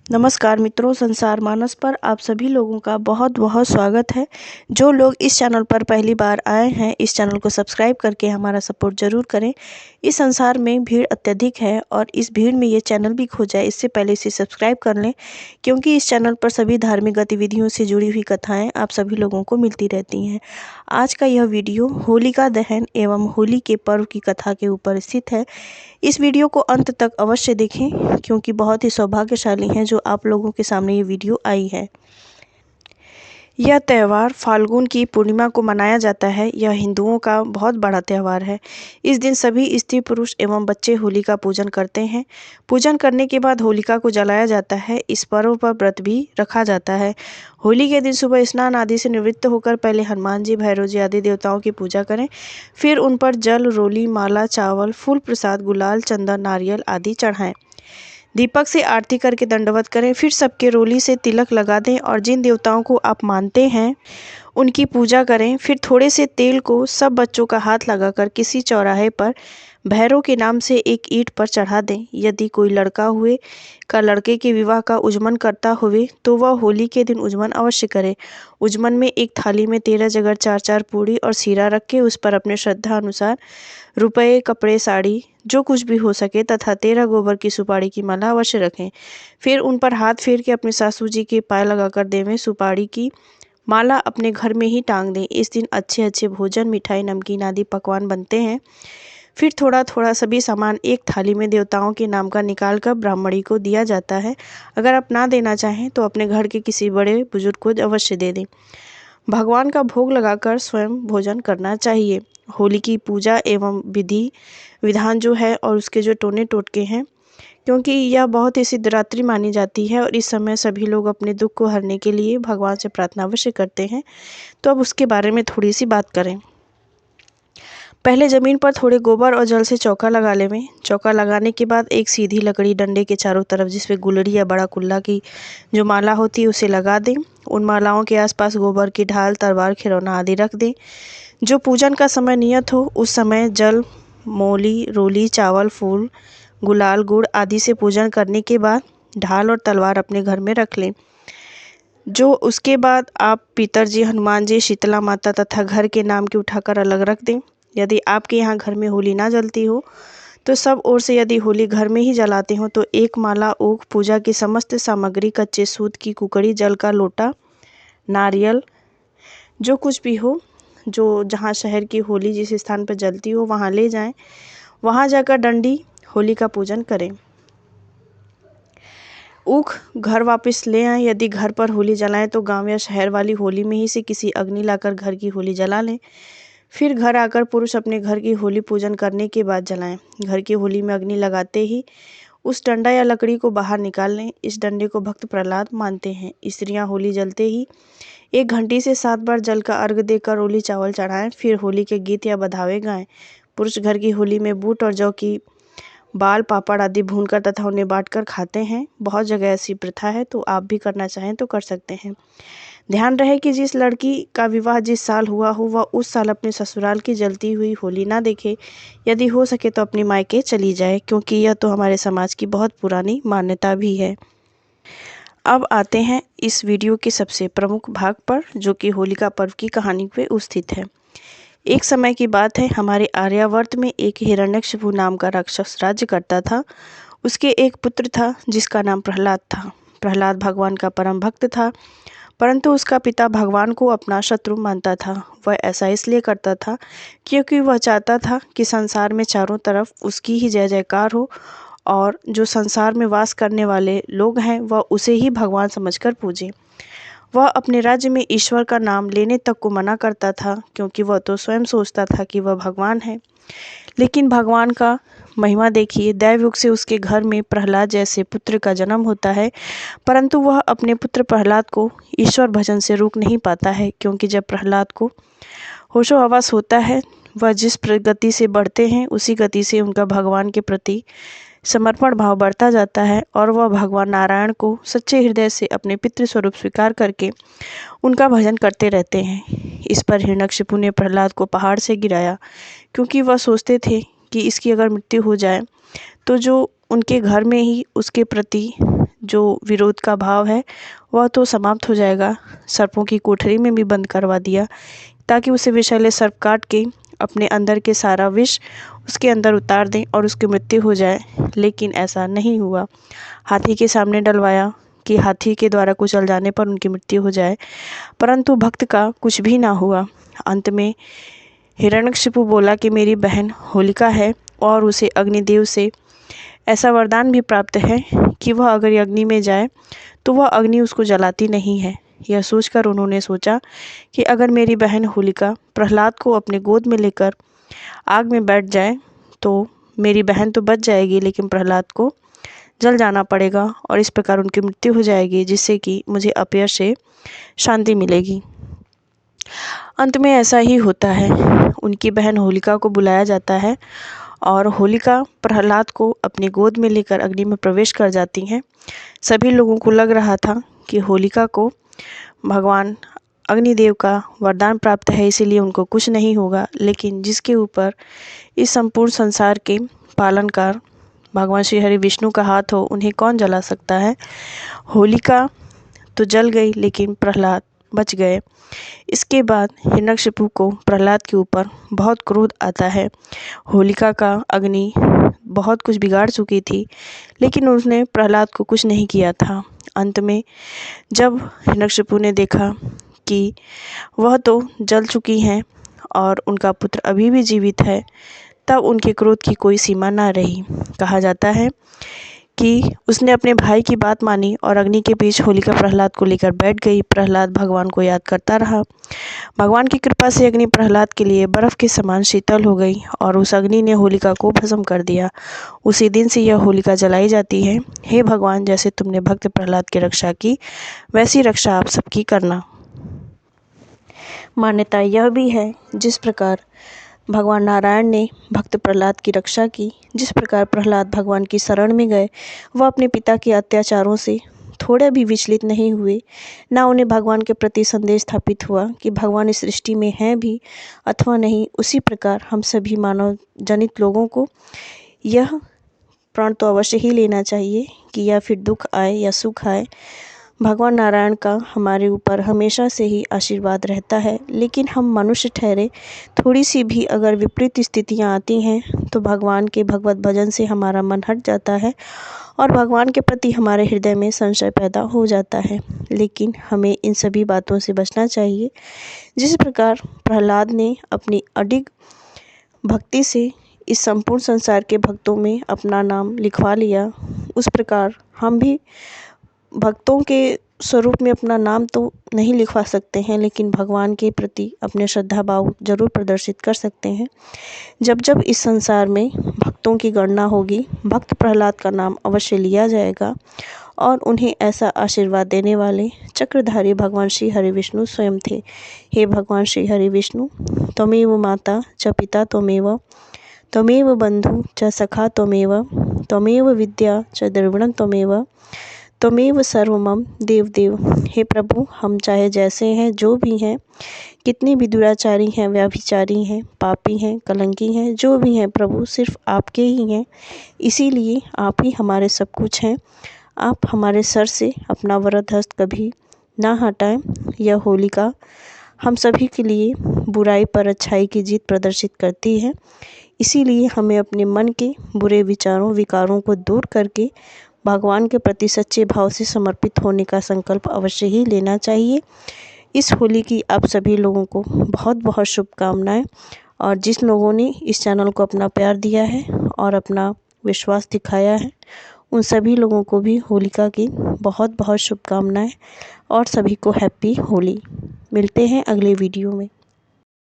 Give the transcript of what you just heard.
नमस्कार मित्रों, संसार मानस पर आप सभी लोगों का बहुत बहुत स्वागत है। जो लोग इस चैनल पर पहली बार आए हैं, इस चैनल को सब्सक्राइब करके हमारा सपोर्ट ज़रूर करें। इस संसार में भीड़ अत्यधिक है और इस भीड़ में ये चैनल भी खो जाए, इससे पहले इसे सब्सक्राइब कर लें, क्योंकि इस चैनल पर सभी धार्मिक गतिविधियों से जुड़ी हुई कथाएँ आप सभी लोगों को मिलती रहती हैं। आज का यह वीडियो होलिका दहन एवं होली के पर्व की कथा के ऊपर स्थित है। इस वीडियो को अंत तक अवश्य देखें, क्योंकि बहुत ही सौभाग्यशाली हैं जो आप लोगों के सामने ये वीडियो आई है। यह त्यौहार फाल्गुन की पूर्णिमा को मनाया जाता है। यह हिंदुओं का बहुत बड़ा त्यौहार है। इस दिन सभी स्त्री पुरुष एवं बच्चे होली का पूजन करते हैं। पूजन करने के बाद होलिका को जलाया जाता है। इस पर्व पर व्रत भी रखा जाता है। होली के दिन सुबह स्नान आदि से निवृत्त होकर पहले हनुमान जी, भैरव जी आदि देवताओं की पूजा करें। फिर उन पर जल, रोली, माला, चावल, फूल प्रसाद, गुलाल, चंदन, नारियल आदि चढ़ाएं। दीपक से आरती करके दंडवत करें। फिर सबके रोली से तिलक लगा दें और जिन देवताओं को आप मानते हैं उनकी पूजा करें। फिर थोड़े से तेल को सब बच्चों का हाथ लगाकर किसी चौराहे पर भैरव के नाम से एक ईंट पर चढ़ा दें। यदि कोई लड़का हुए का लड़के के विवाह का उजमन करता हुए तो वह होली के दिन उजमन अवश्य करे। उजमन में एक थाली में 13 जगह 4-4 पूड़ी और सीरा रख के उस पर अपने श्रद्धा अनुसार रुपये, कपड़े, साड़ी जो कुछ भी हो सके तथा 13 गोबर की सुपारी की माला अवश्य रखें। फिर उन पर हाथ फेर के अपने सासू जी के पाय लगाकर देवें। सुपारी की माला अपने घर में ही टांग दें। इस दिन अच्छे अच्छे भोजन, मिठाई, नमकीन आदि पकवान बनते हैं। फिर थोड़ा थोड़ा सभी सामान एक थाली में देवताओं के नाम का निकाल कर ब्राह्मणी को दिया जाता है। अगर आप ना देना चाहें तो अपने घर के किसी बड़े बुजुर्ग को अवश्य दे दें। भगवान का भोग लगाकर स्वयं भोजन करना चाहिए। होली की पूजा एवं विधि विधान जो है और उसके जो टोने टोटके हैं, क्योंकि यह बहुत ही सिद्धरात्रि मानी जाती है और इस समय सभी लोग अपने दुख को हरने के लिए भगवान से प्रार्थना अवश्य करते हैं। तो अब उसके बारे में थोड़ी सी बात करें। पहले ज़मीन पर थोड़े गोबर और जल से चौका लगा लेवें। चौका लगाने के बाद एक सीधी लकड़ी डंडे के चारों तरफ, जिसमें गुलड़ी या बड़ा कुल्ला की जो माला होती है उसे लगा दें। उन मालाओं के आसपास गोबर की ढाल, तलवार, खिलौना आदि रख दें। जो पूजन का समय नियत हो उस समय जल, मोली, रोली, चावल, फूल, गुलाल, गुड़ आदि से पूजन करने के बाद ढाल और तलवार अपने घर में रख लें। जो उसके बाद आप पितर जी, हनुमान जी, शीतला माता तथा घर के नाम के उठाकर अलग रख दें। यदि आपके यहाँ घर में होली ना जलती हो तो सब ओर से यदि होली घर में ही जलाते हो तो एक माला ऊख, पूजा की समस्त सामग्री, कच्चे सूत की कुकड़ी, जल का लोटा, नारियल, जो कुछ भी हो, जो जहाँ शहर की होली जिस स्थान पर जलती हो वहाँ ले जाएं। वहाँ जाकर डंडी होली का पूजन करें। ऊख घर वापस ले आएं। यदि घर पर होली जलाएं तो गांव या शहर वाली होली में ही से किसी अग्नि लाकर घर की होली जला लें। फिर घर आकर पुरुष अपने घर की होली पूजन करने के बाद जलाएं। घर की होली में अग्नि लगाते ही उस डंडा या लकड़ी को बाहर निकाल लें। इस डंडे को भक्त प्रहलाद मानते हैं। स्त्रियां होली जलते ही 1 घंटी से 7 बार जल का अर्घ देकर रोली चावल चढ़ाएं। फिर होली के गीत या बधावे गाएं। पुरुष घर की होली में बूट और जौ की बाल, पापड़ आदि भूनकर तथा उन्हें बांटकर खाते हैं। बहुत जगह ऐसी प्रथा है, तो आप भी करना चाहें तो कर सकते हैं। ध्यान रहे कि जिस लड़की का विवाह जिस साल हुआ हो वह उस साल अपने ससुराल की जलती हुई होली ना देखे। यदि हो सके तो अपने मायके चली जाए, क्योंकि यह तो हमारे समाज की बहुत पुरानी मान्यता भी है। अब आते हैं इस वीडियो के सबसे प्रमुख भाग पर, जो कि होलिका पर्व की कहानी पे स्थित है। एक समय की बात है, हमारे आर्यावर्त में एक हिरण्यकशिपु नाम का राक्षस राज्य करता था। उसके एक पुत्र था जिसका नाम प्रहलाद था। प्रहलाद भगवान का परम भक्त था, परंतु उसका पिता भगवान को अपना शत्रु मानता था। वह ऐसा इसलिए करता था क्योंकि वह चाहता था कि संसार में चारों तरफ उसकी ही जय जयकार हो और जो संसार में वास करने वाले लोग हैं वह उसे ही भगवान समझकर पूजें। वह अपने राज्य में ईश्वर का नाम लेने तक को मना करता था, क्योंकि वह तो स्वयं सोचता था कि वह भगवान है। लेकिन भगवान का महिमा देखिए, दैवयुग से उसके घर में प्रहलाद जैसे पुत्र का जन्म होता है, परंतु वह अपने पुत्र प्रहलाद को ईश्वर भजन से रोक नहीं पाता है। क्योंकि जब प्रहलाद को होशो हवास होता है, वह जिस गति से बढ़ते हैं उसी गति से उनका भगवान के प्रति समर्पण भाव बढ़ता जाता है और वह भगवान नारायण को सच्चे हृदय से अपने पितृ स्वरूप स्वीकार करके उनका भजन करते रहते हैं। इस पर हिरण्यकशिपु ने प्रहलाद को पहाड़ से गिराया, क्योंकि वह सोचते थे कि इसकी अगर मृत्यु हो जाए तो जो उनके घर में ही उसके प्रति जो विरोध का भाव है वह तो समाप्त हो जाएगा। सर्पों की कोठरी में भी बंद करवा दिया ताकि उसे विषैले सर्प काट के अपने अंदर के सारा विष उसके अंदर उतार दें और उसकी मृत्यु हो जाए। लेकिन ऐसा नहीं हुआ। हाथी के सामने डलवाया कि हाथी के द्वारा कुचल जाने पर उनकी मृत्यु हो जाए, परंतु भक्त का कुछ भी ना हुआ। अंत में हिरण्यकशिपु बोला कि मेरी बहन होलिका है और उसे अग्निदेव से ऐसा वरदान भी प्राप्त है कि वह अगर अग्नि में जाए तो वह अग्नि उसको जलाती नहीं है। यह सोचकर उन्होंने सोचा कि अगर मेरी बहन होलिका प्रहलाद को अपने गोद में लेकर आग में बैठ जाए तो मेरी बहन तो बच जाएगी, लेकिन प्रहलाद को जल जाना पड़ेगा और इस प्रकार उनकी मृत्यु हो जाएगी, जिससे कि मुझे अपयश से शांति मिलेगी। अंत में ऐसा ही होता है। उनकी बहन होलिका को बुलाया जाता है और होलिका प्रहलाद को अपनी गोद में लेकर अग्नि में प्रवेश कर जाती हैं। सभी लोगों को लग रहा था कि होलिका को भगवान अग्निदेव का वरदान प्राप्त है, इसीलिए उनको कुछ नहीं होगा। लेकिन जिसके ऊपर इस संपूर्ण संसार के पालनकार भगवान श्री हरि विष्णु का हाथ हो, उन्हें कौन जला सकता है। होलिका तो जल गई, लेकिन प्रहलाद बच गए। इसके बाद हिरण्यकशिपु को प्रहलाद के ऊपर बहुत क्रोध आता है। होलिका का अग्नि बहुत कुछ बिगाड़ चुकी थी, लेकिन उसने प्रहलाद को कुछ नहीं किया था। अंत में जब हिरण्यकशिपु ने देखा कि वह तो जल चुकी हैं और उनका पुत्र अभी भी जीवित है, तब उनके क्रोध की कोई सीमा ना रही। कहा जाता है कि उसने अपने भाई की बात मानी और अग्नि के बीच होलिका प्रहलाद को लेकर बैठ गई। प्रहलाद भगवान को याद करता रहा। भगवान की कृपा से अग्नि प्रहलाद के लिए बर्फ के समान शीतल हो गई और उस अग्नि ने होलिका को भस्म कर दिया। उसी दिन से यह होलिका जलाई जाती है। हे भगवान, जैसे तुमने भक्त प्रहलाद की रक्षा की, वैसी रक्षा आप सबकी करना। मान्यता यह भी है, जिस प्रकार भगवान नारायण ने भक्त प्रहलाद की रक्षा की, जिस प्रकार प्रहलाद भगवान की शरण में गए, वह अपने पिता के अत्याचारों से थोड़े भी विचलित नहीं हुए। ना उन्हें भगवान के प्रति संदेह स्थापित हुआ कि भगवान इस सृष्टि में हैं भी अथवा नहीं। उसी प्रकार हम सभी मानव जनित लोगों को यह प्रण तो अवश्य ही लेना चाहिए कि या फिर दुख आए या सुख आए, भगवान नारायण का हमारे ऊपर हमेशा से ही आशीर्वाद रहता है। लेकिन हम मनुष्य ठहरे, थोड़ी सी भी अगर विपरीत स्थितियाँ आती हैं तो भगवान के भगवत भजन से हमारा मन हट जाता है और भगवान के प्रति हमारे हृदय में संशय पैदा हो जाता है। लेकिन हमें इन सभी बातों से बचना चाहिए। जिस प्रकार प्रहलाद ने अपनी अडिग भक्ति से इस संपूर्ण संसार के भक्तों में अपना नाम लिखवा लिया, उस प्रकार हम भी भक्तों के स्वरूप में अपना नाम तो नहीं लिखवा सकते हैं, लेकिन भगवान के प्रति अपने श्रद्धा भाव जरूर प्रदर्शित कर सकते हैं। जब जब इस संसार में भक्तों की गणना होगी, भक्त प्रहलाद का नाम अवश्य लिया जाएगा और उन्हें ऐसा आशीर्वाद देने वाले चक्रधारी भगवान श्री हरि विष्णु स्वयं थे। हे भगवान श्री हरि विष्णु, त्वमेव माता च पिता त्वमेव, त्वमेव बंधु च सखा त्वमेव, त्वमेव विद्या च द्रविणं त्वमेव, त्वमेव सर्वमम देव देव। हे प्रभु, हम चाहे जैसे हैं, जो भी हैं, कितनी भी दुराचारी हैं, व्यभिचारी हैं, पापी हैं, कलंकी हैं, जो भी हैं प्रभु, सिर्फ आपके ही हैं। इसीलिए आप ही हमारे सब कुछ हैं। आप हमारे सर से अपना वरद हस्त कभी ना हटाएं। यह होलिका हम सभी के लिए बुराई पर अच्छाई की जीत प्रदर्शित करती है। इसीलिए हमें अपने मन के बुरे विचारों विकारों को दूर करके भगवान के प्रति सच्चे भाव से समर्पित होने का संकल्प अवश्य ही लेना चाहिए। इस होली की आप सभी लोगों को बहुत बहुत शुभकामनाएं। और जिस लोगों ने इस चैनल को अपना प्यार दिया है और अपना विश्वास दिखाया है, उन सभी लोगों को भी होलिका की बहुत बहुत शुभकामनाएं और सभी को हैप्पी होली। मिलते हैं अगले वीडियो में।